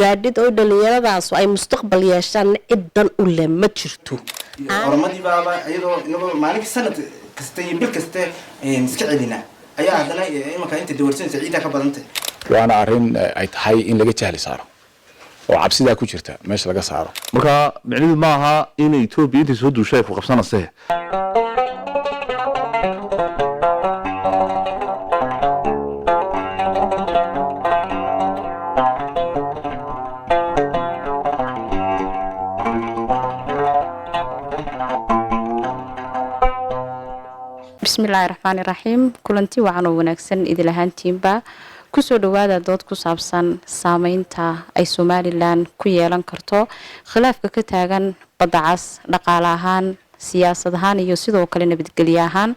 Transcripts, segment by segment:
gaadhid oo dhalinyaradaas ay mustaqbal yeeshaan ciidan u leh ma jirto ormadii baaba iyadoo maalin sanad kasta iyo bil kasta iska celina ayaa hadana imanka inta dawarsanaysa ciida ka badantay waana arrin ay tahay in laga jahli saaro oo cabsida ku jirta meesha laga saaro marka micnihiidu ma aha in Ethiopia inta soo duushay ku qabsanaysaa بسم الله الرحمن الرحيم كلنتي وعن ونكسن إذا لهانتينبا كسر دوادة دوت كسابسان سامينتا أي سوماليلان كيالان كرتو خلاف كتاغن بدعس لقالهان سياسدهان يوسيدو كلنا بدقلياهان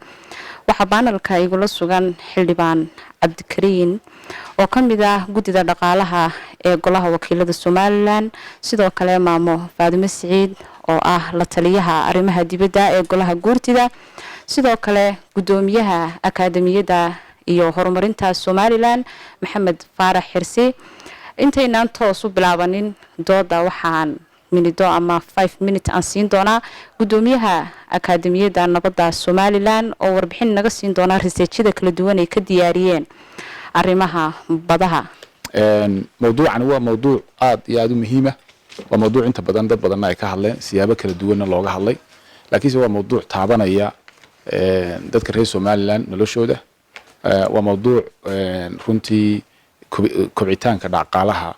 وحبانا الكايقول السوغان حلبان عبد الكريم وكمدا قدد لقالها قولها وكيلة السوماليلان سيدو كلامامو فاطمة سعيد oo ah la taliyaha arimaha dibadda ee golaha guurtida sidoo kale gudoomiyaha akaademiyada iyo horumarinta Somaliland Maxamed Faarax Xirsi intaynaan toos u bilaabanin dooda waxaan minido ama 5 minutes aan siin doonaa gudoomiyaha akaademiyada nabadda Somaliland oo warbixin naga siin doona researchada kala duwan ee ka diyaariyeen arimaha badaha mawduucan waa mawduuc aad iyo aad u muhiim ah وموضوع انت بدن dad badan ay ka hadleen siyaabo kala duwan looga hadlay laakiin waa mawduuc taabanaya dadka reer Somaliland noloshooda waa mawduuc runtii kobcitaanka dhaqaalaha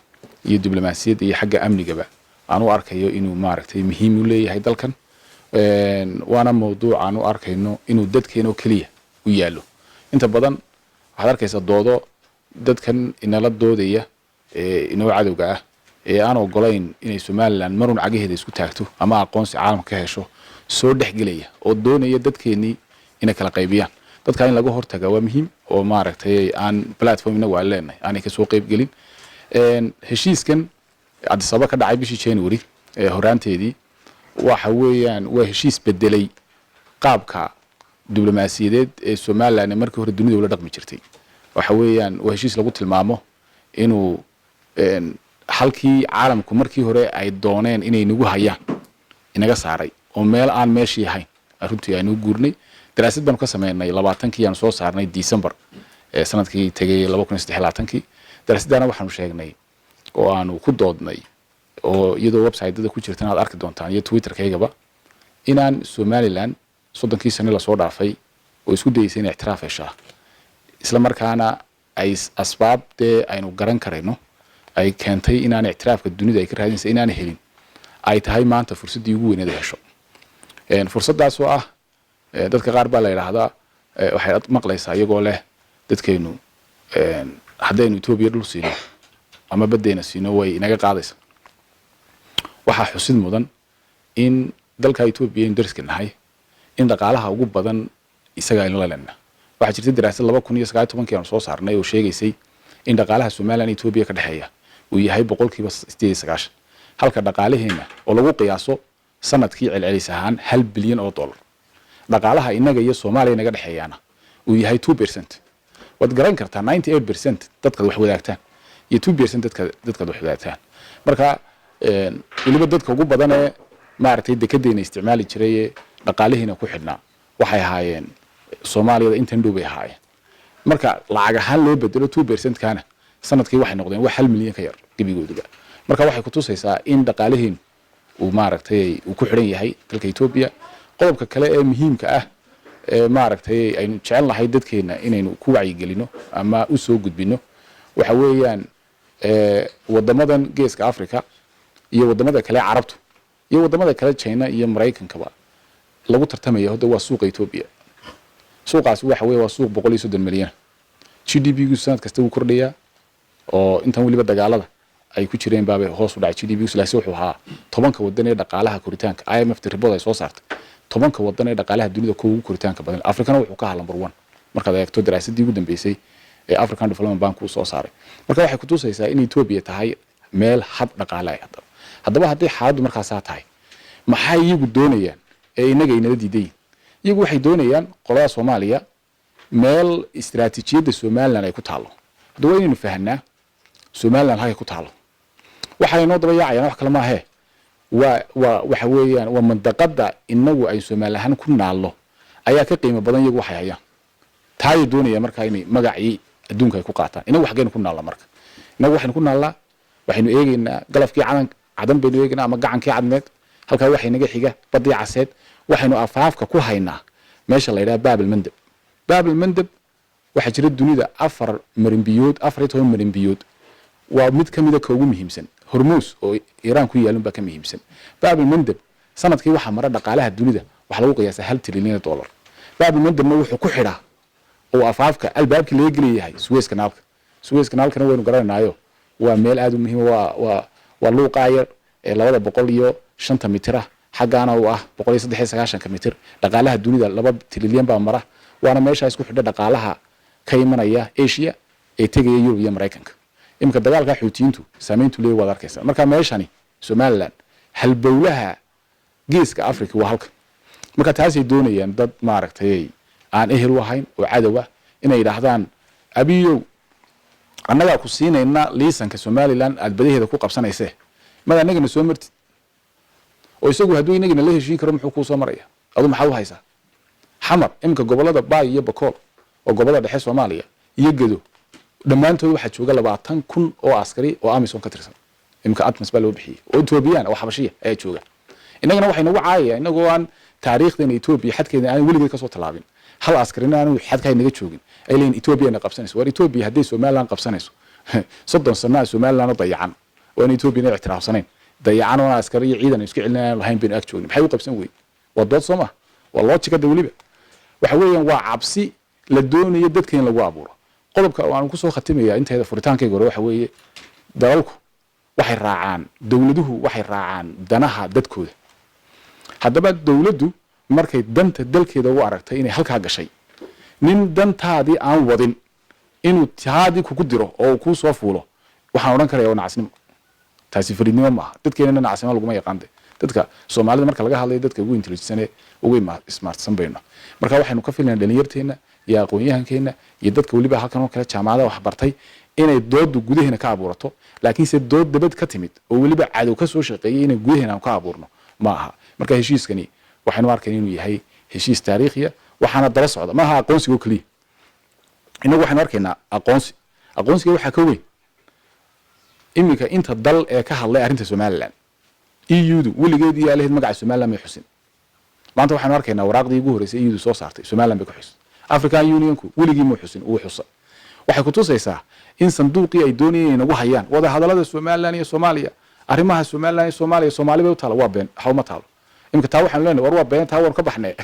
iyo diblomaasiyadda iyo xagga amnigaba aan u arkayo inuu maaragtay muhiim u leeyahay dalkan waana mawduuc aan u arkayno inuu dadkeena kaliya u yaalo inta badan waxaad arkaysaa doodo dadkan inala doodaya inoo cadowga ah aan ogolayn inay Somaliland marun cagaheeda isku taagto ama aqoonsi caalamka ka hesho soo dhaxgalaya oo doonaya dadkeenii inay kala qaybiyaan dadka in laga hortaga waa muhiim oo maaragtay aan platformina waa leenahay aanay ka soo qayb gelin heshiiskan Addis Ababa ka dhacay bishii January horaanteedii waxa weeyaan waa heshiis bedelay qaabka diblomaasiyadeed ee Somaliland markii hore dunida ula dhaqmi jirtay waxa weeyaan waa heshiis lagu tilmaamo inuu halkii caalamku markii hore ay dooneen inay nagu hayaan inaga saaray oo meel aan meeshii ahayn runtii aynu guurnay daraasad baan ka sameynay 20kii aan soo saarnay December sanadkii tagay 2023 daraasadana waxaanu sheegnay oo aanu ku doodnay oo iyadoo website-da ku jirtaan aad arki doontaan iyo Twitter-kaygaba inaan Somaliland 30kii sano la soo dhaafay oo isku dayeysay inay ictiraaf heshaa isla markaana ay asbaabte aynu garan karayno ay keentay inaan ictiraafka dunida ay ka raadinayso inaan helin ay tahay maanta fursadii ugu weyneed hesho fursadaas oo ah dadka qaar baa la yiraahdaa waxay maqlaysaa iyagoo leh dadkeenu haddaynu Ethiopia dhul siino ama badeena siino way inaga qaadaysa waxa xusid mudan in dalka Ethiopia in dariska nahay in dhaqaalaha ugu badan isaga ay la leena waxa jirtay daraasad 2019 aan soo saarnay oo sheegaysay in dhaqaalaha Somaliland Ethiopia ka dhaxeeya uu yahay 8% halka dhaqaalaheena oo lagu qiyaaso sanadkii celcelis ahaan 1 bilyan oo dollar dhaqaalaha inaga iyo Soomaaliya naga dhaxeeyana uu yahay 2% wad garan kartaa 98% dadka wax wadaagtaan iyo 2% dadka wax wadaagtaan marka waliba dadka ugu badan ee maartay dekedeena isticmaali jiray dhaqaalaheena ku xidhnaa waxay ahaayeen Soomaaliya intan dhow bay ahaayeen marka lacag ahaan loo bedelo 2% kana sanadkii waxay noqdeen wax 1 milyan ka yar gibigooduba marka waxay ku tusaysaa in dhaqaalaheen uu maaragtay uu ku xiran yahay dalka Ethiopia qodobka kale ee muhiimka ah ee maaragtay aynu jecel lahay dadkeena inaynu ku wacyi gelino ama u soo gudbino waxa weeyaan wadamadan geeska Afrika iyo wadamada kale Carabtu iyo wadamada kale China iyo Mareykankaba lagu tartamayo hada waa suuqa Ethiopia suuqaas waxa weey waa suuq 130 milyan GDP-gu sanad kasta uu kordhaya oo intan waliba dagaalada ay ku jireen baabe hoos u dhacay GDP-gu ilaasi wuxuu ahaa 10ka wadan ee dhaqaalaha koritaanka IMF report ay soo saartay 10ka wadan ee dhaqaalaha dunida ugu koritaanka badan Afrikana wuxuu ka halan number 1 marka ay eegto daraasadii ugu dambeysay ee African Development Bank uu soo saaray marka waxay ku tusaysaa in Ethiopia tahay meel hab dhaqaale ah haddaba haddii xaaladu markaas tahay maxay iyagu doonayaan ee inaga inala diideen iyagu waxay doonayaan qolada Soomaaliya meel istiraatiijiyada Somaliland ay ku taalo haddaba inaynu fahanaa Somaliland halka ku taalo waxay noo daba yaacayaan wax kale ma ahe waxa weeyaan waa mandaqada inagu ay Soomaaliland ku naallo ayaa ka qiimo badan iyagu waxay hayaan taay doonaya markaa inay magacii adduunka ay ku qaataan inagu waxgeenu ku naalla marka inagu waxaynu ku naallaa waxaynu eegaynaa galafkii cadan baynu eegaynaa ama gacankii cadmeed halkaa waxay naga xiga badii caseed waxaynu afaafka ku haynaa meesha la yiraahdo Bab al-Mandab waxa jira dunida 4 marinbiyood 14 marinbiyood waa mid kamid ah ugu muhiimsan Hormuz oo Iran ku yaalin ba ka muhiimsan Bab al-Mandab sanadkii waxa mara dhaqaalaha dunida waxa lagu qiyaasaa $1 trilyan Bab al-Mandabna wuxuu ku xidhaa oo afaafka albaabkii laga geliyahay Suez Canalkana waynu garanaynayo waa meel aad u muhiim waa luuqaayar ee 205 mitir xagaana oo ah 193 mitir dhaqaalaha dunida 2 trilyan baa mara waana meesha isku xidha dhaqaalaha ka imanaya Asia ee tagaya Yurub iyo Mareykanka imka dagaalka xuutiyiintu saameyntu leeyahay wada arkaysa marka meeshani Somaliland halbowlaha geeska Afrika waa halka marka taasay doonayaan dad maaragtay aan ehel wahayn oo cadow ah inay yiraahdaan abiyow annaga ku siinayna liisanka Somaliland aad badaheeda ku qabsanaysay mada anagana soo martid oo isagu haduu inagina la heshiin karo muxuu ku soo maraya adu maxaa u haysaa xamar imka gobolada Baay iyo Bakool oo gobolada dhexe Soomaaliya iyo Gedo dhamaantood waxa jooga 20,000 oo askari oo Amisom ka tirsan imka Atmas baa loo bixiyay oo Ethiopian oo xabashiya ay jooga inagana waxay nagu caayay inagoo aan taariikhdeena Ethiopia xadkeeda aan weligeed ka soo talaabin hal askarina aan xadka naga joogin ay leeyihiin Ethiopia na qabsanayso war Ethiopia haddii Somaliland qabsanayso 30 sano Somaliland dayacan oo in Ethiopia ay ixtiraafsaneen dayacan oo askari iyo ciidan isku celinayaan lahayn bin ag joogin maxay u qabsan weey waa dood Soomaa waa logic waliba waxa weeyaan waa cabsi la doonayo dadka in lagu abuuro qodobka aan ku soo khatimayaa inteeda furitaankayga hore waxa weeye dalalku waxay raacaan dawladuhu waxay raacaan danaha dadkooda haddaba dawladdu markay danta dalkeeda u aragtay inay halka gashay nin dantaadii aan wadin inuu taadi ku diro oo ku soo fuulo waxaan oran karayaa nacasnimo taasi fariidnimo ma dadkeena nacasnimo lagu ma yaqaan dadka Soomaalida marka laga hadlayo dadka ugu intelligent ugu smartsan bayna marka waxaynu ka filanaa dhalinyarteena iyo aqoon-yahankeena iyo dadka waliba halkan oo kale jaamacada wax bartay inay dood gudaheena ka abuurato laakiin se dood dabad ka timid oo waliba cadow ka soo shaqeeyay inay gudaheena ka abuurno ma aha marka heshiiskani waxaynu arkaynaa inuu yahay heshiis taariikhiya waxaana daba socda ma aha aqoonsiga kaliya inagu waxaynu arkaynaa aqoonsiga waxa ka weyn imika inta dal ee ka hadlay arinta Somaliland EU-du weligeed iyo aleed magaca Somaliland may xusin maanta waxaanu arkaynaa waraaqdii ugu horeysay EU-du soo saartay Somaliland bay ku xus African Union-ku weligii ma xusin uu xusa waxay ku tusaysaa in sanduuqii ay doonayeen inagu hayaan wada hadallada Somaliland iyo Soomaaliya arrimaha Somaliland iyo Soomaaliya bay u taala waa been xawma taalo imka taa waxaan leenahay war waa been taa war ka baxnay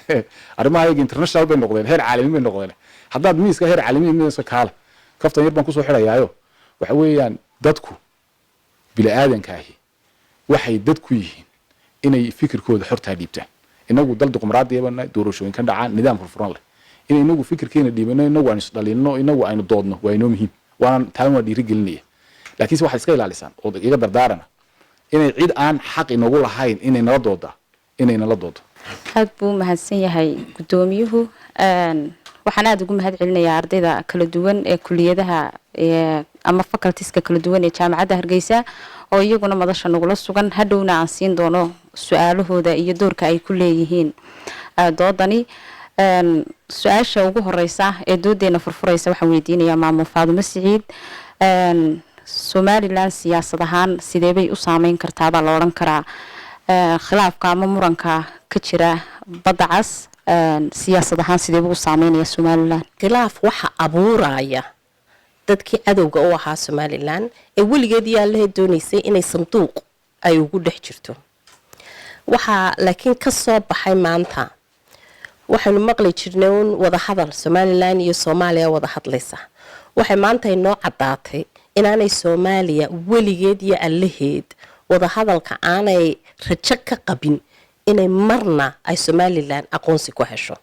arrimaha ay international bay noqdeen heer caalami bay noqdeen haddaad miiska heer caalami miiska kaala kaftan yar baan ku soo xirayaayo waxa weeyaan dadku bila aadankahi waxay dadku yihiin inay fikirkooda xorta dhiibtaan inagu dal dimuqraadi ah doorashooyin ka dhacaan nidaam furfuran leh in inagu fikirkeena dhiibano inagu aan isdhalino inagu aynu doodno waa inoo muhiim waan taan waa dhiirigelinaya laakiin waxa iska ilaalisan oo iga dardaarana inay cid aan xaq inagu lahayn inay nala doodo aad buu mahadsan yahay gudoomiyuhu waxaan aad ugu mahad celinayaa ardayda kala duwan ee kuliyadaha ama faculties-ka kala duwan ee jaamacadda Hargeysa oo iyaguna madasha nagula sugan hadhowna aan siin doono su'aalahooda iyo doorka ay ku leeyihiin doodani su'aasha ugu horeysa ee doodeena furfuraysa waxaan weydiinayaa Maamo Faadumo Siciid Somaliland siyaasad ahaan sidee bay u saameyn kartaa baa la oran karaa khilaafka ama muranka ka jira badda cas siyaasad ahaan sidee buu saameynaya Somaliland khilaaf waxa abuuraya dadkii cadowga u ahaa Somaliland ee weligeed yaalahay doonaysay inay sanduuq ay ugu dhex jirto waxa laakiin ka soo baxay maanta waxaanu maqli jirnay wada hadal Somaliland iyo Soomaaliya wada hadlaysa waxay maanta inoo cadaatay inaanay Soomaaliya weligeed iyo allaheed wada hadalka aanay rajo ka qabin inay marna ay Somaliland aqoonsi ku hesho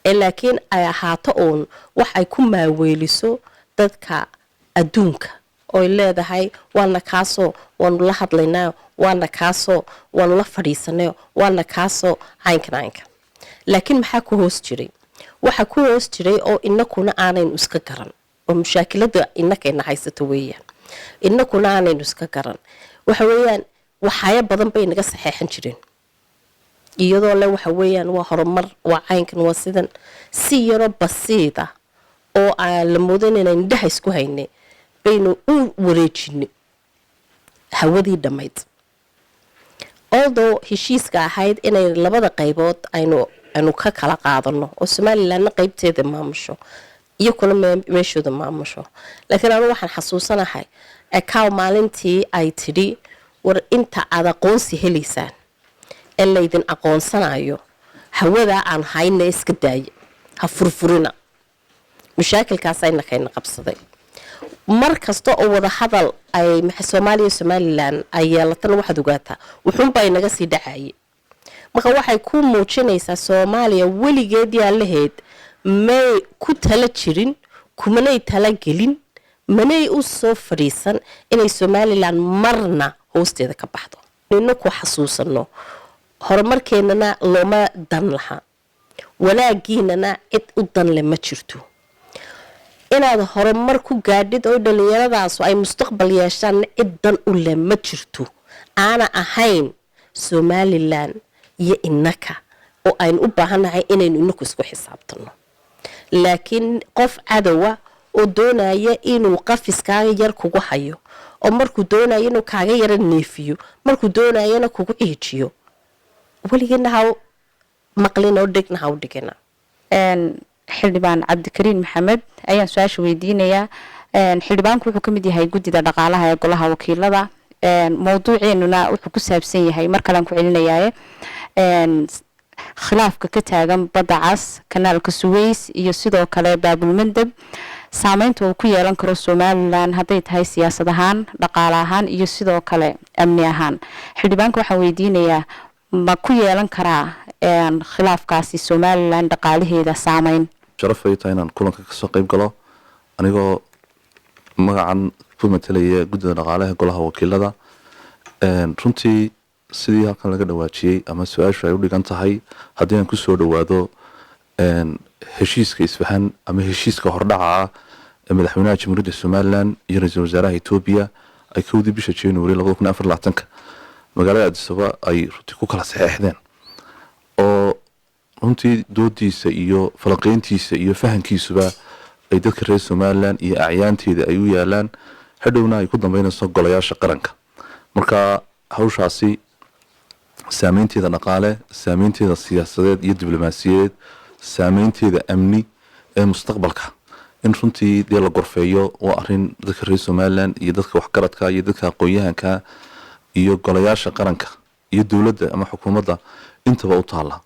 laakiin ay ahaato oon wax ay ku maaweeliso dadka adduunka oo leedahay waana kaasoo waan la hadlaynaa waana kaasoo waan la fadhiisanay waana kaasoo caynka laakiin maxaa ku hoos jiray waxa ku hoos jiray oo inakuna aanaynu iska garan oo mushakilada inakayna haysato weeyaan inakuna aanaynu iska garan waxa weeyaan waxyaabo badan bay naga saxeexan jireen iyadoo le waxa weeyaan waa horumar waa caynkan waa sidan si yaro basiida oo aan la moodan inaan indhaha isku haynay baynu u wareejinay hawadii dhammayd although heshiiska ahayd inay labada qaybood aynu ka kala qaadano oo somalilandna qaybteeda maamusho iyo kuna meeshooda maamusho laakiin anu waxaan xasuusanahay ekaaw maalintii ay tidhi war inta aad aqoonsi helaysaan ee laydin aqoonsanayo hawadaa aan hayna iska daaya ha furfurina mashaakilkaasayna kayna qabsaday mar kasta oo wada hadal ay Soomaaliya Somaliland ay yeelatan waxaad ogaataa wuxuunbaa inaga sii dhacayay marka waxay ku muujinaysaa Soomaaliya weligeedii allaheed may ku tala jirin kumanay tala gelin manay u soo fariisan inay Somaliland marna hoosteeda ka baxdo inuu ku xasuusano horumarkeenana looma dan laha walaagiinana cid u dan le ma jirto inaad horumar ku gaadhid oo dhalinyaradaas ay mustaqbal yeeshaan cid dan u le ma jirto aana ahayn Somaliland iyo innaka oo aynu u baahanahay inaynu inaku isku xisaabtano laakiin qof cadowa oo doonaya inuu qafiskaaga yar kugu hayo oo markuu doonayo inuu kaaga yara neefiyo markuu doonayana kugu ciijiyo waligeena ha maqlin oo dhigna ha u dhigana xildhibaan cabdikariin maxamed ayaan su-aasha weydiinayaa xildhibaanku wuxuu ka mid yahay guddida dhaqaalaha ee golaha wakiilada mowduuceenuna wuxuu ku saabsan yahay mar kalean ku celinayaaye khilaafka ka taagan badda cas kanaalka Suways iyo sidoo kale baabulmandab saameynta uu ku yeelan karo Somaliland hadday tahay siyaasad ahaan dhaqaale ahaan iyo sidoo kale amni ahaan xildhibaanka waxaan weydiinayaa ma ku yeelan karaa khilaafkaasi Somaliland dhaqaalaheeda saameyn sharaf ay tahay inaan kulanka ka soo qayb galo anigoo magacan ku matalaya guddida dhaqaalaha golaha wakiilada runtii sidii halkan laga dhawaajiyay ama su-aashu ay u dhigan tahay haddii aan ku soo dhawaado heshiiska isfahan ama heshiiska hordhaca ah ee madaxweynaha jamhuuriyadda Somaliland iyo ra'iisul wasaaraha Ethiopia ay kowdii bisha January 2024 magaalada Addis Ababa ay runtii ku kala saxeexdeen oo runtii doodiisa iyo falaqeyntiisa iyo fahankiisuba ay dadka reer Somaliland iyo acyaanteeda ay u yaalaan hadhowna ay ku dambeynayso golayaasha qaranka marka hawshaasi saameynteeda dhaqaale saameynteeda siyaasadeed iyo diblomaasiyadeed saameynteeda amni ee mustaqbalka in runtii dee la gorfeeyo waa arrin dadka reer Somaliland iyo dadka waxgaradka iyo dadka aqoon-yahanka iyo golayaasha qaranka iyo dawladda ama xukuumadda intaba u taala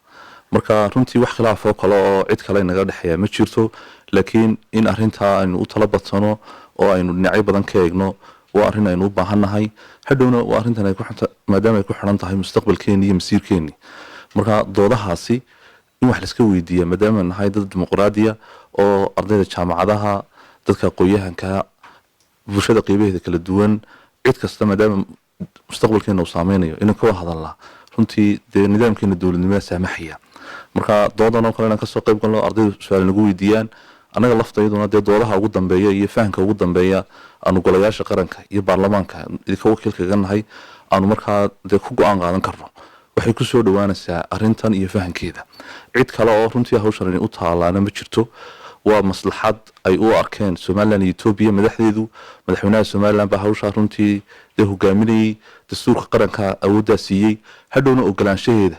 marka runtii wax khilaaf oo kale oo cid kale naga dhaxeeya ma jirto laakiin in arrinta aynu u tala badsano oo aynu dhinacyo badan ka eegno waa arrin aynu u baahanahay hadhowna waa arrintan ay ku xunta maadaama ay ku xiran tahay mustaqbalkeena iyo masiirkeena marka doodahaasi in wax la iska weydiiyo maadaama nahay dad dimuqraadiya oo ardayda jaamacadaha dadka aqoon-yahanka bulshada qaybaheeda kala duwan cid kasta maadaama mustaqbalkeena uu saameynayo inaan ka hadalnaa runtii dee nidaamkeena dowladnimada saamaxaya marka doodan oo kale inaan ka soo qayb galno ardaydu su'aal nagu weydiiyaan anaga laftayduna dee doodaha ugu dambeeya iyo fahanka ugu dambeeya aanu golayaasha qaranka iyo baarlamaanka idinka wakiilkaga nahay aanu markaa dee ku go-aan qaadan karno waxay ku soo dhawaanaysaa arrintan iyo fahankeeda cid kale oo runtii hawshan u taalaana ma jirto waa maslaxad ay u arkeen Somaliland iyo Ethiopia madaxdeedu madaxweynaha Somaliland baa hawsha runtii dee hogaaminayay dastuurka qaranka awoodda siiyay hadhowna ogolaanshaheeda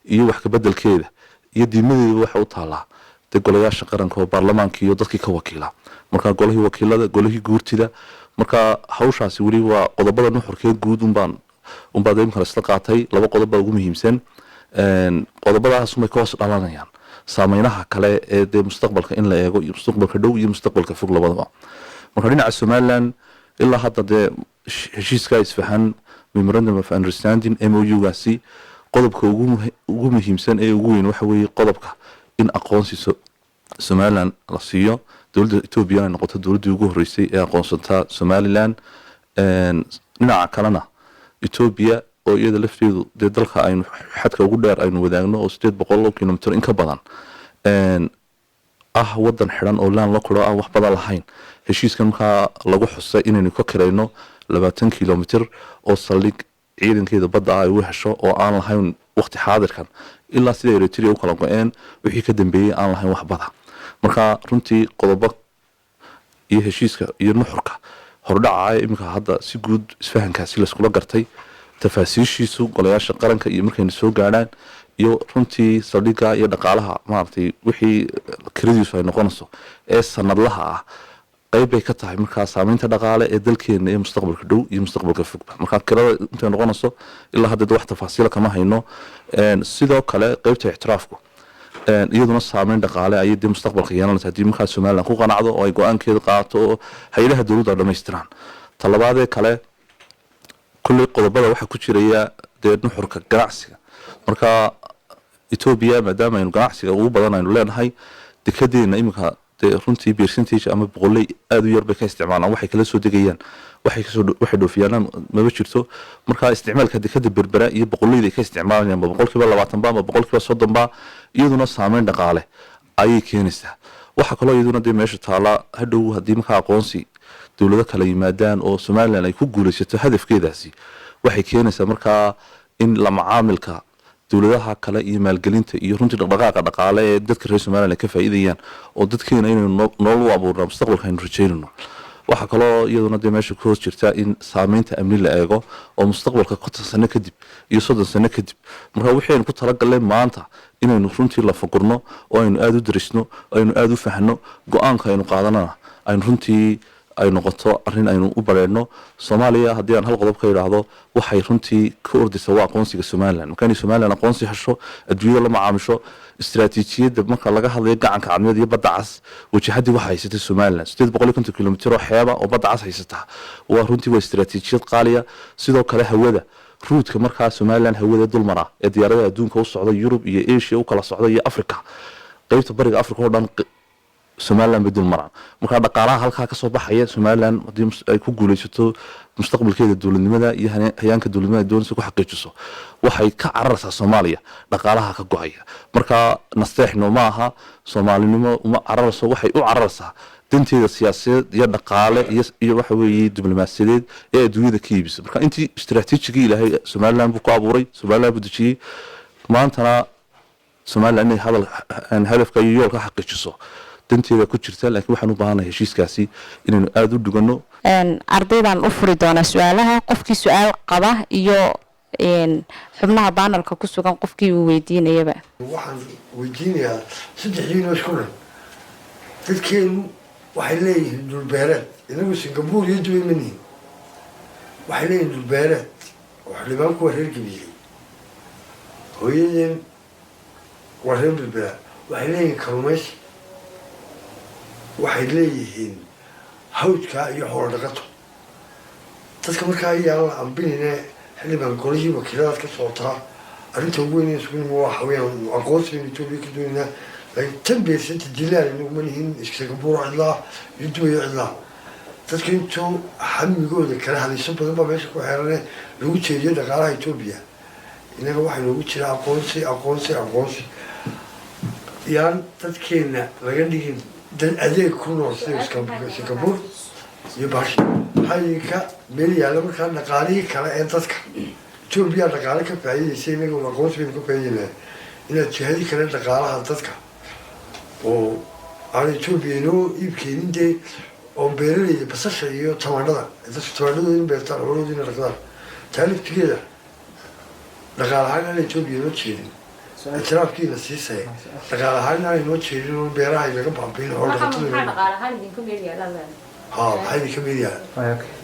iyo wax ka bedelkeeda iyo diimadeedu waxa u taalaa dee golayaasha qaranka oo baarlamaanka iyo dadkii ka wakiila marka golahii wakiilada golahii guurtida marka hawshaasi weli waa qodobada nuxurkeed guud unbaan deemka la isla qaatay laba qodob baa ugu muhiimsan qodobadaas ma ka hoos dhalanayaan saameynaha kale ee dee mustaqbalka in la eego iyo mustaqbalka dhow iyo mustaqbalka fog labadaba marka dhinaca Somaliland ilaa hadda dee heshiiska isfahan memorandum of understanding MOU-gaasi qodobka ugu muhiimsan ee ugu weyn waxa weeye qodobka in aqoonsiso Somaliland la siiyo dawladda Ethiopia ay noqoto dawladdii ugu horeysay ee aqoonsata Somaliland dhinaca kalena Ethiopia oo iyada lafteedu dee dalka aynu xadka ugu dheer aynu wadaagno oo 800 kilomitir in ka badan wadan xiran oo laan la kula wax badan lahayn heshiiskan marka lagu xusay inaynu ka kireyno 20 kilomitir oo saldhig ciidankeeda badda ay u hesho oo aan lahayn waqti xaadirkan ilaa sida Eritrea u kala go'een wixii ka dambeeyay aan lahayn wax bada marka runtii qodobo iyo heshiiska iyo nuxurka hordhaca imika hadda si guud isfahankaasi la iskula gartay tafaasiishiisu golayaasha qaranka iyo markayna soo gaadhaan iyo runtii saldhigga iyo dhaqaalaha maartay wixii kiradiisu ay noqonayso ee sanadlaha ah qayb bay ka tahay markaa saameynta dhaqaale ee dalkeena ee mustaqbalka dhow iyo mustaqbalka fogba markaa kirada intay noqonayso ilaa hadda wax tafaasiil kama hayno sidoo kale qaybta ixtiraafku iyaduna saameyn dhaqaale ayay dib mustaqbalka yeelanaysaa haddii markaa Soomaaliland ku qanacdo oo ay go'aankeeda qaato oo hay'adaha dawladda dhameystiraan talabaadee kale kulli qodobada waxa ku jiraya nuxurka ganacsiga marka Ethiopia maadaama aynu ganacsiga ugu badan aynu leenahay dekadeena imika runtii percentage ama boqolay aad u yar bay ka isticmaalaan waxay kala soo degayaan waxay dhoofiyaan ma jirto marka isticmaalka dekada berbera iyo boqolayda ka isticmaalayaan boqolkiiba 20 ba ama boqolkiiba 30 ba iyaduna saameyn dhaqaale ayay keenaysaa waxa kale iyaduna meesha taala hadhow hadii marka aqoonsi dawlado kala yimaadaan oo Soomaaliland ay ku guuleysato hadafkeedaasi waxay keenaysaa marka in la macaamilka dawladaha kale iyo maalgelinta iyo runtii dhaqdhaqaaqa dhaqaale ee dadka reer Soomaaliland ka faa'iideyaan oo dadkeena inay nolol u abuurno mustaqbalka aynu rajeynayno waxa kale oo iyaduna meesha ku hoos jirta in saameynta amni la eego oo mustaqbalka 50 sano kadib iyo 30 sano kadib marka wixii aynu ku talagalnay maanta inaynu runtii la fakurno oo aynu aad u darisno oo aynu aad u fahno go'aanka aynu qaadanana aynu runtii ay noqoto arrin aynu u bareerno Soomaaliya haddii aan hal qodob ka yiraahdo waxay runtii ka ordisay waa aqoonsiga Soomaaliland marka Soomaaliland aqoonsi hesho adduunyada la macaamisho istiraatiijiyadda marka laga hadlayo gacanka cadmeed iyo badda cas wajahadii waxa haysatay Soomaaliland 850 kilomitir oo xeeba oo badda cas haysata waa runtii waa istiraatiijiyad qaaliya sidoo kale hawada ruudka marka Soomaaliland hawada dulmara ee diyaaradaha adduunka u socda Yurub iyo Asia u kala socda iyo Afrika qaybta bariga Afrika oo dhan Soomaaliland bedel maraan marka dhaqaalaha halka ka soo baxaya Soomaaliland hadii ay ku guuleysato mustaqbalkeeda dawladnimada iyo hayaanka dawladnimada doonaysa ku xaqiijiso waxay ka cararaysaa Soomaaliya dhaqaalaha ka go'aya marka nasteexno ma aha Soomaalinimo uma cararayso waxay u cararaysaa danteeda siyaasadeed iyo dhaqaale iyo waxa weeye diblomaasiyadeed ee adduunyada ka iibisa marka intii istiraatiijiga Ilaahay Soomaaliland buu ku abuuray Soomaaliland buu dejiyay maantana Soomaaliland inay hadafka iyo yoolka xaqiijiso danteeda ku jirta laakiin waxaan u baahanahay heshiiskaasi inaynu aad u dhigano ardaydan u furi doona su'aalaha qofkii su'aal qaba iyo xubnaha panelka ku sugan qofkii uu weydiinayaba waxaan weydiinayaa saddexdiina isku dhan dadkeenu waxay leeyihiin dhulbeereed inagu Singapore iyo Dubai waxay leeyihiin dhulbeereed oo xildhibaanku waa reer Gabiley hooyadeen waa reer Berbera waxay leeyihiin kalluumaysi waxay leeyihiin hawdka iyo xoolo dhaqato dadka markaa ayaa la ambinayna xildhibaan golihii wakiilada ka socotaa arrinta ugu weyn ee sugnimo waa haween aqoonsiga Itoobiya ka doonayna laakiin tan beersanta dilaan inaguma lihin Singapore cidlaa iyo Dubai cidlaa dadka intuu xamigooda kala hadlayso badan baa meesha ku xeeranee lagu jeediyo dhaqaalaha Itoobiya inaga waxaa noogu jira aqoonsi yaan dadkeena laga dhigin dan adeeg ku nool Singapore iyo baashi hay'adka meel yaala markaa dhaqaalihii kale ee dadka Itoobiya dhaqaale ka faa'iideysay inaga aqoonsiga ka faa'iideynaa inaad jihadii kale dhaqaalaha dadka oo aan Itoobiya inoo iibkeenin dee oo beeraleyda basasha iyo tamaandhada dadka tamaandhadooda in beertaan xoolahoodina dhaqdaan taaliftigeeda dhaqaalahaan aan Itoobiya inoo jeedin اعترافكي لسيسة تقال هاي ناي نوتشي إنه بيراها يبقى بعبين هول تقال هاي دين كمية لا ها هاي كمية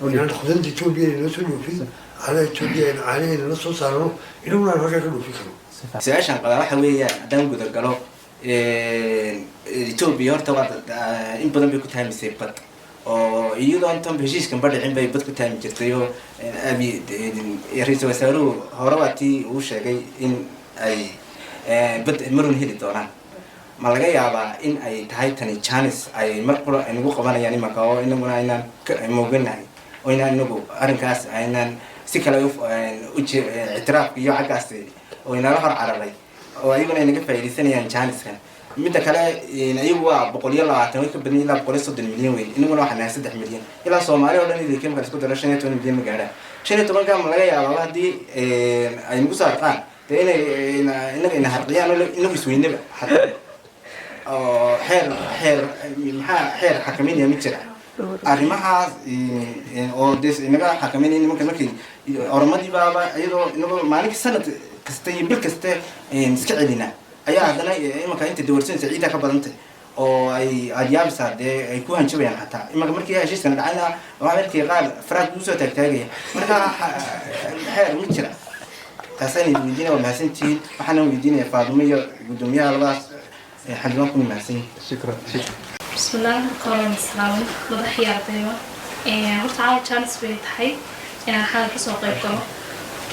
يعني خذن دي توبيا نوتشي في على توبيا عليه نوتشي صاروا إنه ما نفكر كله في كله سياشن قال حوية دام قدر قالوا توبيا هرتوا إن بدن بيكون تهم سيبت oo iyadoo intan heshiiskan badhicin bay bad ku taami jirtay oo abi ra'iisul wasaaruhu horawatii uu sheegay in ay bad marun heli doonaan ma laga yaabaa in ay tahay tani chance ay mar qura inagu qabanayaan imanka oo inaguna aynaan mooganahay oo inaan inagu arrinkaas aynaan si kale u ictiraaf iyo xaggaas oo inala hor cararay oo ayaguna inaga faa'iideysanayaan chancekan midda kale iyagu waa 120 way ka badan ilaa 130 milyan weyn inaguna waxaan nahay 3 milyan ilaa Soomaaliya oo dhan idin keen isku daro 15 milyan ma gaadha 15 ka ma laga yaabaa hadii ay nagu saarqaan inay harqiyaan inagu isweynaba xeer maxaa xakameynaya ma jira arrimahaas oo inaga xakameynaya nimanka markii oromadii baaba iyadoo inagu maalin sanad kasta iyo bil kasta iska celina ayaa haddana imanka inta dawarsanaysa ciida ka badantay oo ay adyabsa ay ku hanjabayaan xataa imanka markii heshiiskan dhacayna waa markii qaar faraad u soo taagtaagaya marka xeer ma jira taasaan weydiinaya waa mahadsantihiin waxaana weydiinaya Faadumo iyo gudoomiyaha labadaas xildhibaan ku mahadsan shukran بسم الله الرحمن الرحيم مدحي ardayda horta caawa chance bay tahay inaan xalka soo qayb galo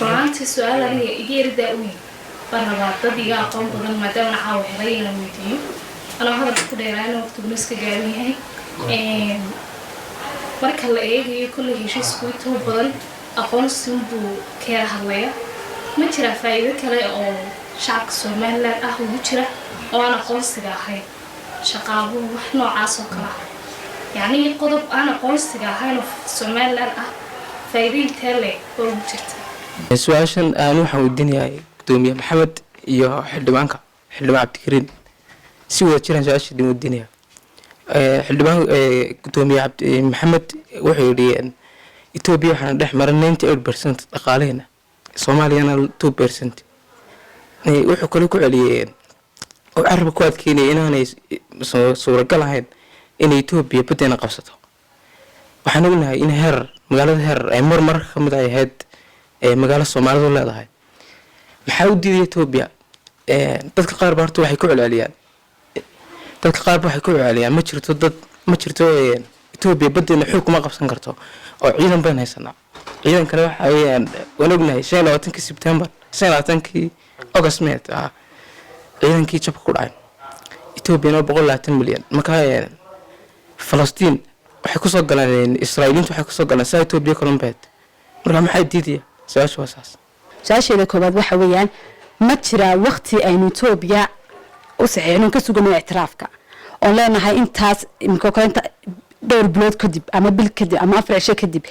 runtii su'aal aniga iga yarida u barnaba dad iga aqoon badan maadaama caawa helay inaan weydiiyo ana hadal ku dheeraan waqtigu iska gaaban yahay marka la eegayo kulli heshiisku inta badan aqoonsiin buu ka hadlaya ma jira faa'iido kale oo shacabka Soomaaliland ah ugu jira oo aan aqoonsiga ahayn shaqaabu wax noocaas oo kala yani qodob aan aqoonsiga ahayn Soomaaliland ah faa'iido tale oo jirta su'aashan aan waxaan weydiinayaa gudoomiye Maxamed iyo xildhibaan Cabdikariin si wada jiraan su'aasha weydiinaya xildhibaan gudoomiye Maxamed wuxuu yiri Ethiopia waxaan dhex maray 98% dhaqaaleena Soomaaliyana 2% wuxuu kale ku celiyay oo arba ku adkeynay inaanay suuragal ahayn in Ethiopia badeena qabsato waxaan ognahay in magaalada Herar ay mar ka mid ahayd magaalada Soomaalidu leedahay maxaa u diiday Ethiopia dadka qaar baartu waxay ku celceliyaan ma jirto Ethiopia badeena xoog kuma qabsan karto oo ciidan baan haysanaa ciidan kale waxa ay ognahay 25 September 25 August ciidankii jabka ku dhacay Ethiopia 120 milyan marka Falastiin waxay ku soo galeen Israa'iiliintu waxay ku soo galeen saa Ethiopia Colombeed marka maxay diidaya su'aasheeda koobaad waxa weeyaan ma jira waqti aynu Ethiopia u saxeeyno ka sugan ictiraafka oo leenahay intaas imka koonta dhowr bilood kadib ama bil kadib ama afar cisho kadib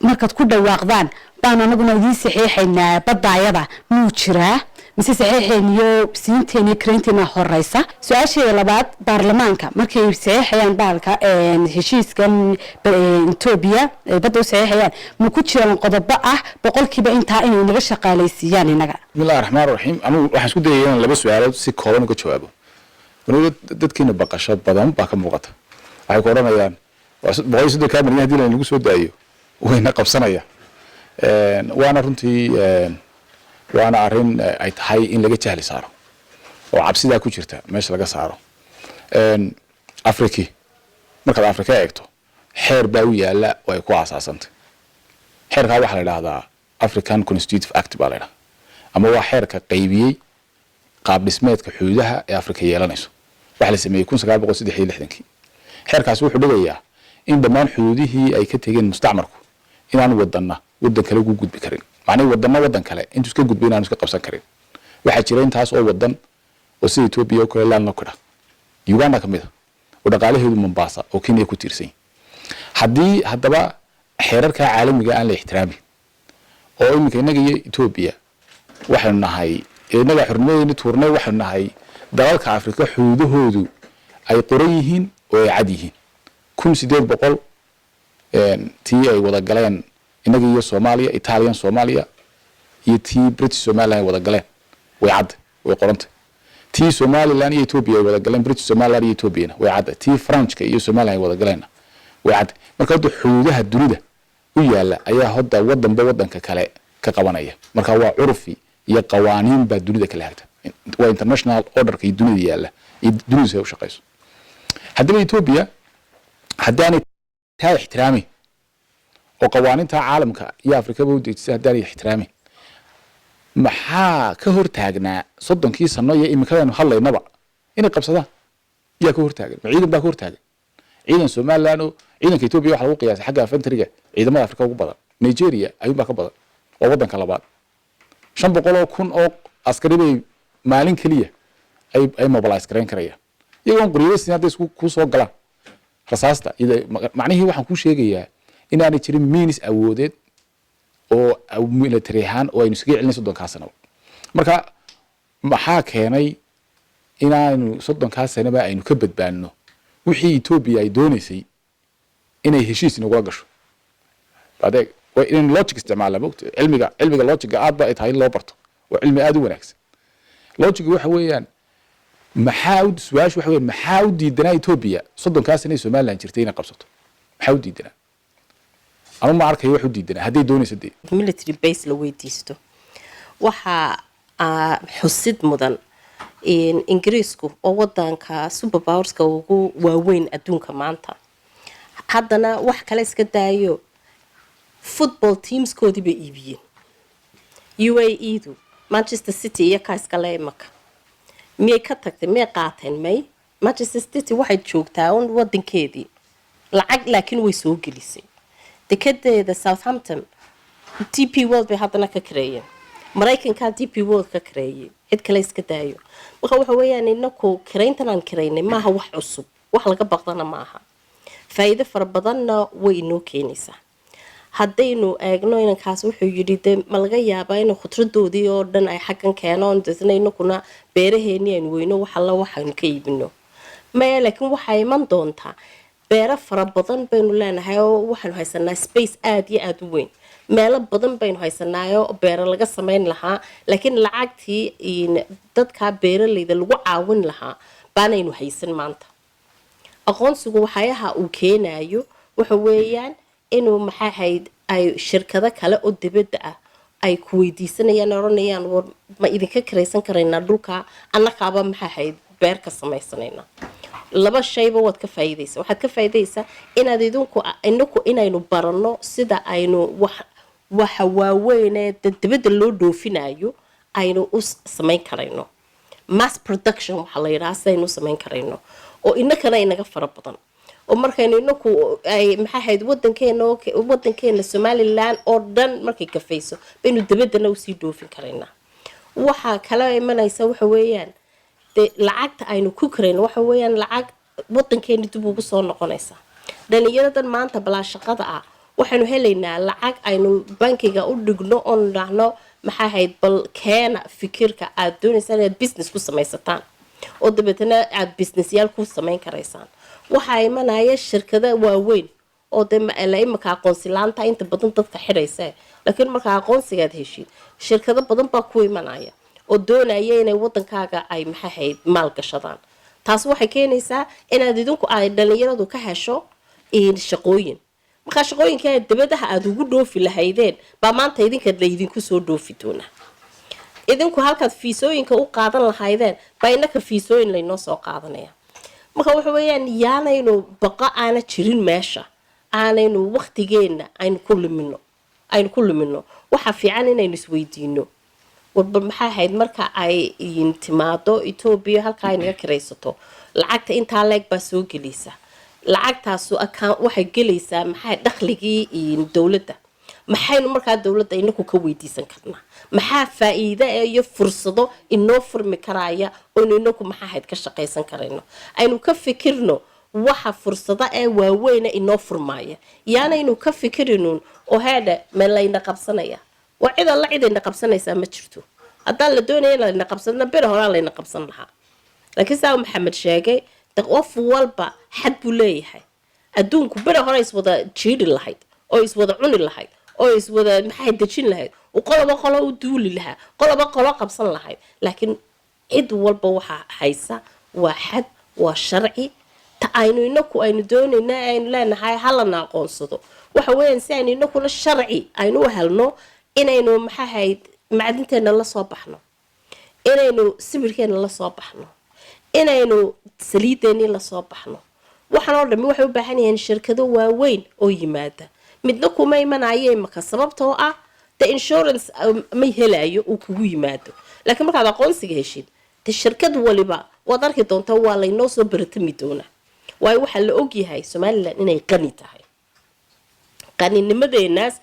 markaad ku dhawaaqdaan baan anaguna idin saxeexaynaa badaayada muu jiraa mise saxeexeeniyo siinteena kareynteena horeysa su'aasheeda labaad baarlamaanka markay saxeexayaan baalka heshiiskan Ethiopia badda saxeexayaan ma ku jiraan qodobo ah boqolkiiba intaa inay naga shaqaaleysiiyaan inaga bismillaahir rahmaanir rahiim anigu waxaan isku dayayaa laba su'aalood si kooban uga jawaabo dadkiina baqasho badan baa ka muuqata waxay ku oranayaan boqol sidoo ka marnaa hadii lagu soo daayo wayna qabsanaya waana runtii waana arin ay tahay in laga jahli saaro oo cabsida ku jirta meesha laga saaro Afrika marka Afrika eegto xeer baa u yaala oo ay ku asaasantay xeerka waxa la yiraahdaa African Constitutive Act baa la yiraahdaa ama waa xeerka qaybiyay qaab dhismeedka xuduudaha ee Afrika yeelanayso waxa la sameeyay 1963 xeerkaas wuxuu dhigayaa in dhammaan xuduudihii ay ka tageen mustacmarku inaan wadan kale ugu gudbi karin macnaheedu wadan kale intuu iska gudbin aan iska qabsan karin waxa jira intaas oo wadan oo sida Ethiopia oo kale laan kora Uganda kamid oo dhaqaalaheedu Mombasa oo Kenya ku tiirsan hadii hadaba xeerarka caalamiga aan la ixtiraami oo iminka inaga iyo Ethiopia waxaan nahay inaga xurnimadeenna tuurnay waxaan nahay dalalka Afrika xuduudahoodu ay qoran yihiin oo ay cad yihiin 1800 tii ay wada galeen inaga iyo Soomaaliya Italian Soomaaliya iyo tii British Somaliland wada galeen way cad way qorantay tii Somaliland iyo Ethiopia wada galeen British Somaliland iyo Ethiopia way cad tii French iyo Somaliland wada galeen way cad marka xuduudaha dunida u yaala ayaa hadda wadanka kale ka qabanaya marka waa curfi iyo qawaaniin baa dunida kala hagta waa international order ka dunida yaala iyo dunida u shaqeyso haddii Ethiopia haddaanay taa ixtiraami oo qawaaniinta caalamka iyo Afrika buu deegsay haddaanay ixtiraami maxaa ka hortaagnaa 30 sano iyo imikadan hadlaynaba inay qabsadaan yaa ka hortaagan ciidan baa ka hortaagan ciidan Soomaaliland oo ciidanka Ethiopia waxa lagu qiyaasay xagga infantryga ciidamada Afrika ugu badan Nigeria ayuu baa ka badan waa wadanka labaad 500,000 oo askari bay maalin kaliya ay mobilize gareyn karayaan iyagoon qoriyeysin hadday ku soo galaan rasaasta macnihii waxaan ku sheegayaa inaanay jirin means awoodeed oo military ahaan oo aynu iskaga celinay 30 sano marka maxaa keenay inaanu 30 sanaba aynu ka badbaadno wixii Ethiopia ay doonaysay inay heshiis inagula gasho badeeg way in logic isticmaala moogto cilmiga logic aad ba ay tahay loo barto waa cilmi aad u wanaagsan logic waxa weeyaan maxaa u diidanaa Ethiopia 30 sano Soomaaliland jirtay inay qabsato maxaa u diidanaa ama ma arkay wax u diidanaa hadday doonayso military base la weydiisto waxa xusid mudan in Ingiriisku oo wadanka superpowerska ugu waaweyn adduunka maanta haddana wax kale iska daayo football teams koodii bay iibiyeen UAE-du Manchester City iyo kaiskale imaka miyay ka tagtay miyay qaateen may Manchester City waxay joogtaa un wadankeedii lacag laakiin way soo gelisay dekedeeda Southampton DP World bay haddana ka kareeyeen Mareykanka DP World ka kareeyay cid kale iska daayo waxa weeyaan inaku kareyntan aan kareynay maaha wax cusub wax laga baqdana maaha faa'iido fara badanna way inoo keenaysaa haddaynu eegno inankaas wuxuu yidhi de ma laga yaabaa in khudradoodii oo dhan ay xaggan keenaan dadna inakuna beeraheennii aynu weyno wax alla waxaynu ka iibino maya laakiin waxay iman doontaa beero fara badan baynu leenahay oo waxaanu haysanaa space aad iyo aad u weyn meelo badan baynu haysanaayo beero laga samayn lahaa laakiin lacagtii dadka beeraleyda lagu caawin lahaa baanaynu haysan maanta aqoonsigu waxyaha uu keenayo waxa weeyaan inuu maxay ahayd ay shirkado kale oo dibadda ah ay ku weydiisanayaan oranayaan war ma idinka kareysan karaynaa dhulka annakaaba maxay ahayd beer ka samaysanayna laba shayba waad ka faa'iideysaa waxaad ka faa'iideysaa inaad inaku inaynu barano sida aynu waxa waaweyn ee dibadda loo dhoofinayo aynu u samayn karayno mass production waxa la yiraahdaa sidaynu samayn karayno oo inakana inaga fara badan oo markaynu inaku ay maxay ahayd wadankeena Somaliland oo dhan markay kafayso baynu dibadana u sii dhoofin karaynaa waxa kale imanaysa waxa weeyaan lacagta aynu ku karayno waxa weeyaan lacag wadankeena dib ugu soo noqonaysa dhalinyaradan maanta balaa shaqada ah waxaanu helaynaa lacag aynu bankiga u dhigno oo dhahno maxay ahayd bal keena fikirka aad doonaysaan inaad business ku samaysataan oo dabeetana aad business yaal ku samayn karaysaan waxa imanaya shirkado waaweyn oo la imaka aqoonsilaanta inta badan dadka xidhaysa laakiin marka aqoonsigaad heshid shirkado badan baa ku imanaya oo doonaya inay wadankaaga ay maxay ahayd maal gashadaan taas waxay keenaysaa inaad idinku ay dhalinyaradu ka hesho shaqooyin marka shaqooyinka dibadaha aad ugu dhoofi lahaydeen baa maanta idinka idinku soo dhoofi doona idinku halkaad fiisooyinka u qaadan lahaydeen baa inaka fiisooyin laynoo soo qaadanaya marka waxa weeyaan yaanaynu baqa aana jirin meesha aanaynu waqtigeena aynu ku lumino waxa fiican inaynu isweydiino warba maxay ahayd marka ay timaado Ethiopia halka ay naga kareysato lacagta intaa leeg baa soo gelaysa lacagtaas waxay gelaysaa maxay dakhligii dawladda maxaynu markaa dawladda inaku ka weydiisan karnaa maxaa faa'iido iyo fursado inoo furmi karaya oo inaku maxay ahayd ka shaqaysan karayno aynu ka fikirno waxa fursada ee waaweyn inoo furmaya yaanaynu ka fikirino oo hada meelayna qabsanaya وعيد الله عيد إنك قبسنا يسمى شرتو هذا اللي دوني إنك قبسنا بيره ولا اللي إنك قبسنا لها لكن ساو محمد شاقي تقف والبا حد بوليه هاي أدونك بيره ولا يسوى تشيل اللحيد أو يسوى عون اللحيد أو يسوى محيد تشيل اللحيد وقال بقى ودول لها قال بقى قبسنا لحيد لكن عيد والبا وح حيسا واحد وشرعي تعينوا إنكو أين دوني ناين لا نهاية هلا ناقون صدو وحوين ساني إنكو الشرعي أينو هلنو inaynu maxay ahayd macdinteena la soo baxno inaynu sibirkeena la soo baxno inaynu saliideena la soo baxno waxaan oo dhammi waxay u baahan yihiin shirkado waaweyn oo yimaada midna kuma imanayay maka sababtoo ah the insurance ma helayo uu kugu yimaado laakiin markaad aqoonsiga heshid de shirkad waliba waad arki doontaa waa laynoo soo baratami doona waayo waxa la og yahay Somaliland inay qani tahay qaninimadeenaas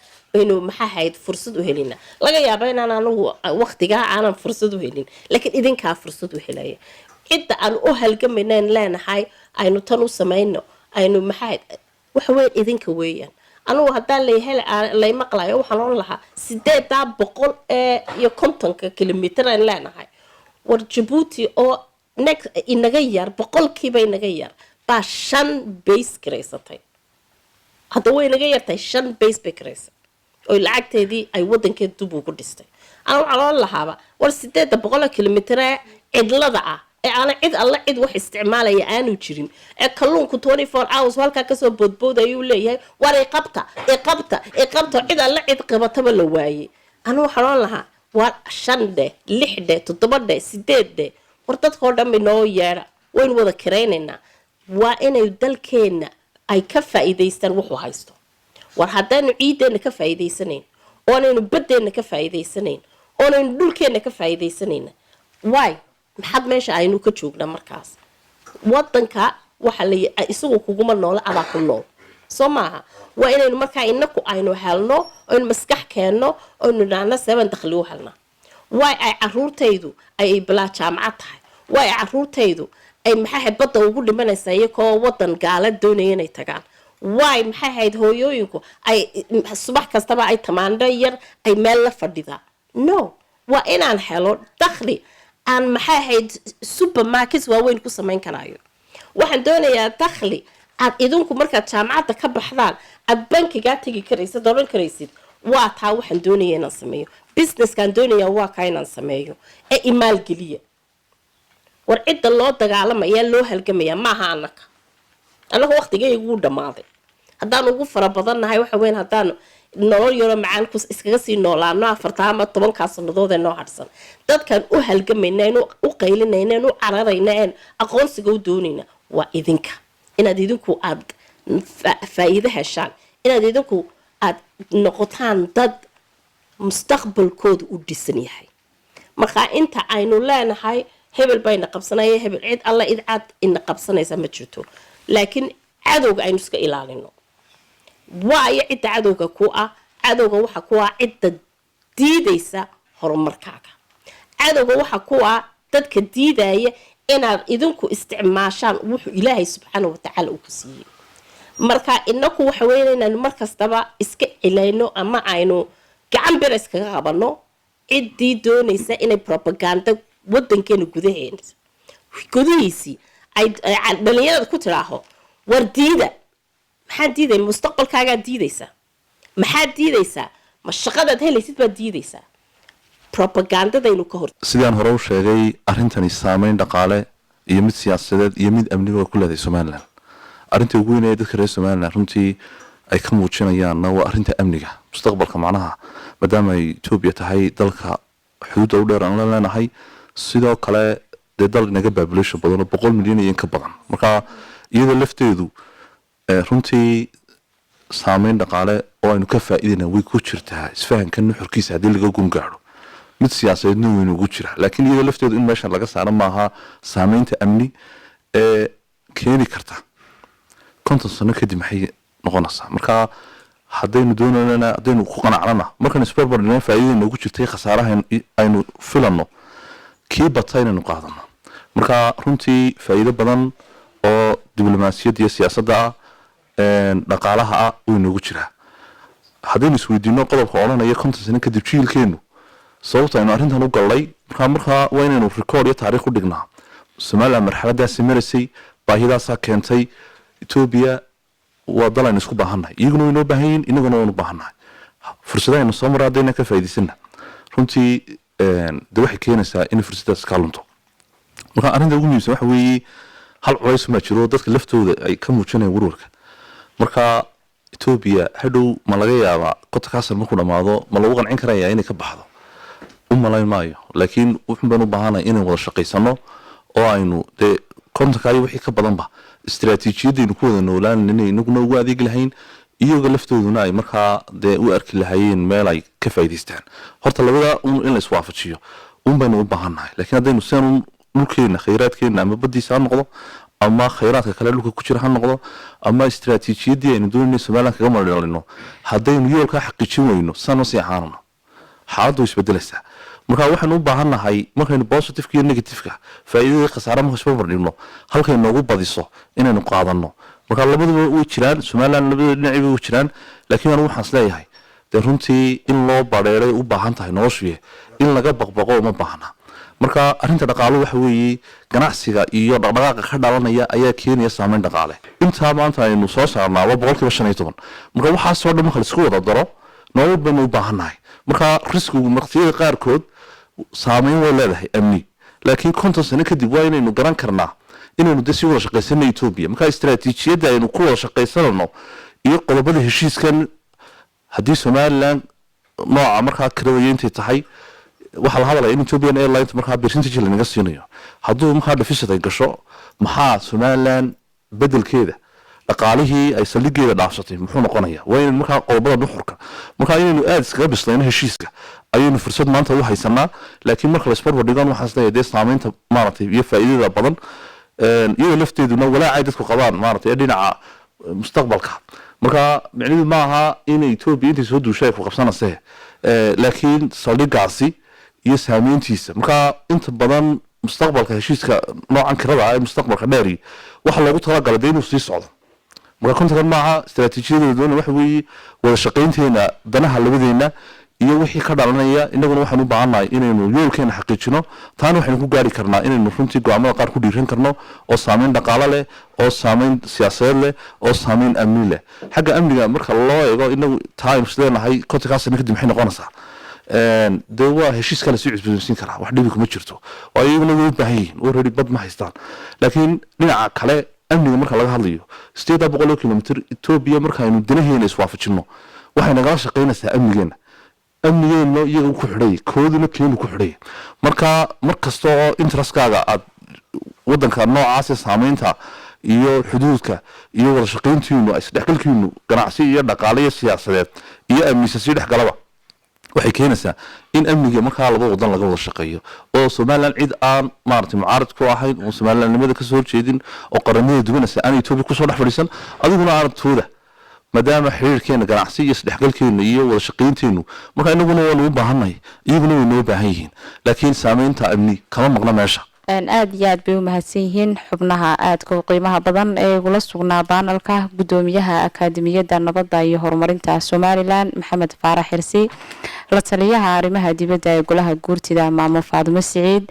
inuu maxay ahayd fursad u helina laga yaabo inaan anagu waqtiga aanan fursad u helin laakiin idinka fursad u helaya cidda aan u halgamaynaan leenahay aynu tan u samayno aynu maxay waxa weyn idinka weeyaan anugu haddaan lay maqlayo waxaan oran lahaa 850 kilomitir aan leenahay war Djibouti oo inaga yar boqolkiiba inaga yar baa 5 base garaysatay hadda way inaga yartay 5 base bay garaysay oo lacagteedii ay wadankeed dib ugu dhistay aan waxaan oran lahaaba war 800 kilomitir cidlada ah ee aan cid alla cid wax isticmaalaya aanu jirin ee kalluunku 24 hours halka ka soo boodboodayo leeyahay war ay qabta cid alla cid qabataba la waayay aan waxaan lahaa war 5 6 7 8 war dadkoo dhan inoo yeera waynu wada kareynayna waa inay dalkeena ay ka faa'iideystaan wuxuu haysto war haddaynu ciideena ka faa'iideysanayn oo aynu badeena ka faa'iideysanayn oo aynu dhulkeena ka faa'iideysanayna why maxad meesha aynu ka joognaa markaas wadanka waxa la isagu kuguma nool adaa ku nool soo maaha waa inaynu markaa inaku aynu helno oo maskax keenno oo nidhaahno 7 dakhli u helna way ay caruurtaydu ay bilaa jaamacad tahay way caruurtaydu ay maxay badda ugu dhimanaysaa iyagoo wadan gaala doonaya inay tagaan way maxay hayd hooyooyinku ay subax kastaba ay tamaandho yar ay meel la fadhidaa no waa inaan helo dakhli aan maxay hayd supermarkets waaweyn ku samayn karaayo waxaan doonayaa dakhli aad idinku markaad jaamacadda ka baxdaan aad bankigaa tegi karaysid dooran karaysid waa taa waxaan doonayaa inaan sameeyo businesskaan doonayaa waa kaa inaan sameeyo ee imaalgeliya war cidda loo dagaalamaya loo halgamaya maaha annaga waqtigaygu u dhammaaday haddaan ugu fara badannahay waxa weyn haddaan nolol yaro macaan ku iskaga sii noolaano 4 ama 10 sanadood ee noo hadhsan dadkan u halgamayna u qaylinayna u cararayna aqoonsiga u doonayna waa idinka inaad idinku aad faa'iido heshaan inaad idinku aad noqotaan dad mustaqbalkooda u dhisan yahay marka inta aynu leenahay hebel bayna qabsanaya hebel cid alla idcaad ina qabsanaysa ma jirto laakiin cadowga aynu iska ilaalino waayo cidda cadowga ku ah cadowga waxa ku ah cidda diidaysa horumarkaaga cadowga waxa ku ah dadka diidaya inaad idinku isticmaashaan wuxuu ilaahay subxaanahu wa tacaala u ku siiyey marka inaku waxa weyn inaynu markastaba iska cilayno ama aynu gacan bir iskaga qabano ciddii doonaysa inay propaganda wadankeena gudihiisii ay dhalinyarada ku tiraaho war diida maxaa diiday mustaqbalkaagaa diidaysaa maxaa diidaysaa ma shaqadaad helaysid baad diidaysaa propagandadaynu ka hor sidaan hore u sheegay arrintani saameyn dhaqaale iyo mid siyaasadeed iyo mid amniga ku leedahay Soomaaliland arrinta ugu weyn ee dadka reer Soomaaliland runtii ay ka muujinayaanna waa arrinta amniga mustaqbalka macnaha maadaama ay Itoobiya tahay dalka xuduud u dheer aan leenahay sidoo kale dal inaga population badan oo 100 milyan iyo ka badan marka iyada lafteedu runtii saameyn dhaqaale oo aynu ka faa'iideyna way ku jirtaa isfahanka nuxurkiisa hadii laga gungaaro mid siyaasadeedna weyn ugu jira laakiin iyada lafteedu in meeshan laga saaro maaha saameynta amni ee keeni karta konton sano kadib maxay noqonaysaa marka haddaynu doonayna haddaynu ku qanacnana markan isbarbar dhinaca faa'iideyna ugu jirtay khasaaraha aynu filanno kii batayna qaadano marka runtii faa'iido badan oo diblomaasiyadda iyo siyaasadda dhaqaalaha uu noogu jira haddaynu isweydiino qodobka oranaya konton sano kadib jiilkeenu sababta aynu arrintan u galnay marka waa inaynu record iyo taariikh u dhignaa Soomaaliland marxaladaasi marisay baahidaasaa keentay Itoobiya waa dal aynu isku baahannahay iyaguna way noo baahan yihiin inaguna waynu baahannahay fursadaynu soo maraa haddayna ka faa'iidaysana runtii de waxay keenaysaa in fursadaas ka lunto marka arrinta ugu muhiimsan waxa weeye hal culays ma jiro dadka laftooda ay ka muujinayaan warwarka marka Itoobiya hadhow ma laga yaabaa qodkaas markuu dhamaado ma lagu qancin karayaa inay ka baxdo umalayn maayo laakiin wuxuu baan u baahanahay inaan wada shaqaysano oo aynu de kontakaayo wixii ka badanba istiraatiijiyadaynu ku wada noolaan inay inaguna ugu adeeg lahayn iyaga laftooduna ay markaa dee u arki lahaayeen meel ay ka faa'iidaystaan horta labada in la iswaafajiyo baynu u baahannahay laakiin haddaynu sidan dhulkeena khayraadkeena ama badiisa ha noqdo ama khayraadka kale dhulka ku jira ha noqdo ama istiraatiijiyadii aynu doonayno Soomaaliland kaga maradhalino haddaynu yoolka xaqiijin weyno sano si ahaanno xaaladdu way isbedelaysaa marka waxaanu u baahannahay markaynu positive iyo negative faa'iidada khasaare ma isba bardhigno halkay noogu badiso inaynu qaadanno marka labaduba way jiraan Somaliland labada dhinac way jiraan laakiin anigu waxaan isleeyahay dee runtii in loo badheeray u baahan tahay noloshiye in laga baqbaqo uma baahna marka arrinta dhaqaale waxa weeye ganacsiga iyo dhaqdhaqaaqa ka dhalanaya ayaa keenaya saameyn dhaqaale inta maanta aynu soo saarnaa waa 15% marka waxa soo dhammaan isku wada daro nolol baynu u baahannahay marka riskigu martiyada qaarkood saameyn way leedahay amni laakiin konton sano kadib waa inaynu garan karnaa inaynu dasi wada shaqaysano Ethiopia marka istiraatiijiyadda aynu ku wada shaqaysano iyo qodobada heshiiskan haddii Somaliland nooca markaa karawayeentay tahay waxa la hadalay in Ethiopian Airlines markaa percentage laga siinayo hadduu markaa deficit ay gasho maxaa Somaliland bedelkeeda dhaqaalihii ay saldhigeeda dhaafsatay muxuu noqonayaa waa in markaa qodobada nuxurka markaa inaynu aad iskaga bislayno heshiiska ayaynu fursad maanta u haysanaa laakiin marka la isbarbar dhigan waxaan isleeyahay dee saameynta maaragtay iyo faa'iidada badan iyada lafteeduna walaacay dadku qabaan maaragtay dhinaca mustaqbalka marka micnaheedu ma aha in Ethiopia intii soo duushay ku qabsanaysa laakiin saldhigaasi iyo saameyntiisa marka inta badan mustaqbalka heshiiska noocan kirada ah mustaqbalka dheeri waxa loogu talagalay inuu sii socdo marka kontakan ma aha istiraatiijiyadooda waxa weeye wada shaqaynteena danaha labadeena iyo wixii ka dhalanaya inaguna waxaan u baahannahay inaynu yoolkeena xaqiijino taana waxaynu ku gaari karnaa inaynu runtii go'aamada qaar ku dhiiran karno oo saameyn dhaqaale leh oo saameyn siyaasadeed leh oo saameyn amni leh xagga amniga marka loo eego inagu time sideenahay kontankaas kadib maxay noqonaysaa dee waa heshiis kale sii cusboonaysiin karaa wax dhibi kuma jirto oo iyaguna way u baahan yihiin already bad ma haystaan laakiin dhinaca kale amniga marka laga hadlayo 800 kilomitir Ethiopia markaaynu danaheena iswaafajino waxay nagala shaqaynaysaa amnigeena iyaga ku xidhay kooduna keenu ku xidhay marka markasta oo interestkaaga aad wadanka noocaas saameynta iyo xuduudka iyo wada shaqayntiinu isdhexgalkiinu ganacsi iyo dhaqaale iyo siyaasadeed iyo amniga si dhexgalaba waxay keenaysaa in amniga markaa laba wadan laga wada shaqeeyo oo Somaliland cid aan maartay mucaarad ku ahayn oo Somalilandnimada ka soo jeedin oo qaranimada duwanaysa aan Ethiopia ku soo dhex fadhiisan adiguna aartooda maadaama xiriirkeena ganacsi iyo isdhexgalkeena iyo wada shaqaynteenu marka inaguna waa u baahannahay iyaguna way noo baahan yihiin laakiin saameynta amni kama maqna meesha aad iyo aad bay u mahadsan yihiin xubnaha aadka u qiimaha badan ee ugula sugnaa baanalka gudoomiyaha akaademiyadda nabadda iyo horumarinta Somaliland Maxamed Faarax Xirsi la taliyaha arrimaha dibadda ee golaha guurtida Maamo Faadimo Saciid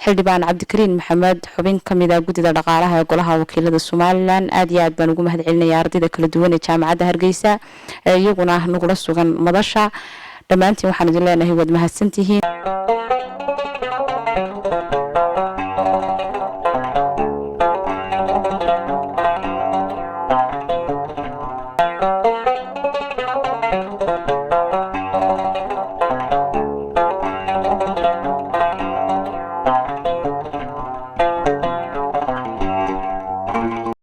xildhibaan Cabdikariin Maxamed xubin kamid ah gudida dhaqaalaha ee golaha wakiilada Somaliland aad iyo aad baan ugu mahadcelinayaa ardayda kala duwan ee jaamacadda Hargeysa ee iyaguna nagula sugan madasha dhamaantiin waxaan idin leenahay wad mahadsantihiin